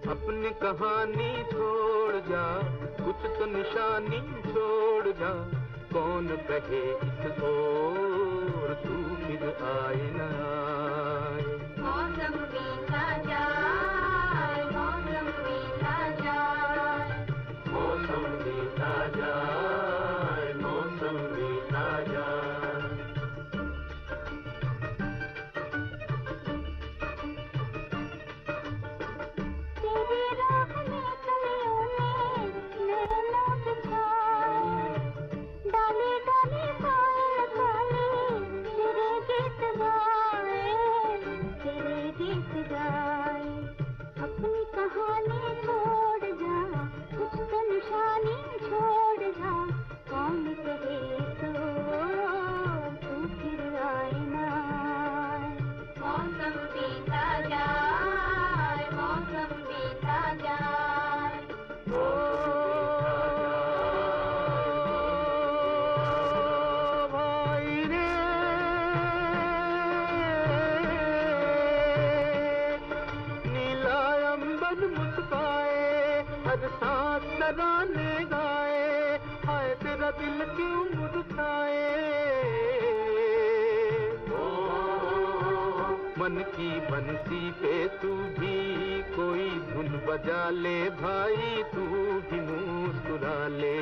अपनी कहानी छोड़ जा, कुछ तो निशानी छोड़ जा। कौन कहे इस ओर तू फिर आए ना आए। मौसम बीता जाए, मौसम बीता जाए, मौसम बीता जाए, मौसम बीता जाए। अपनी कहानी छोड़ जा, कुछ तो निशानी छोड़ जा। कौन कहे तो तू फिर आए ना आए। मौसम बीता जाए, मौसम बीता जाए। भाई रे नीला अंबर मुस्काए, हर सांस तराने गाए। हाय तेरा दिल क्यों मुरझाए। मन की बंसी पे तू भी कोई धुन बजा ले भाई, तू भी मुस्कुरा ले।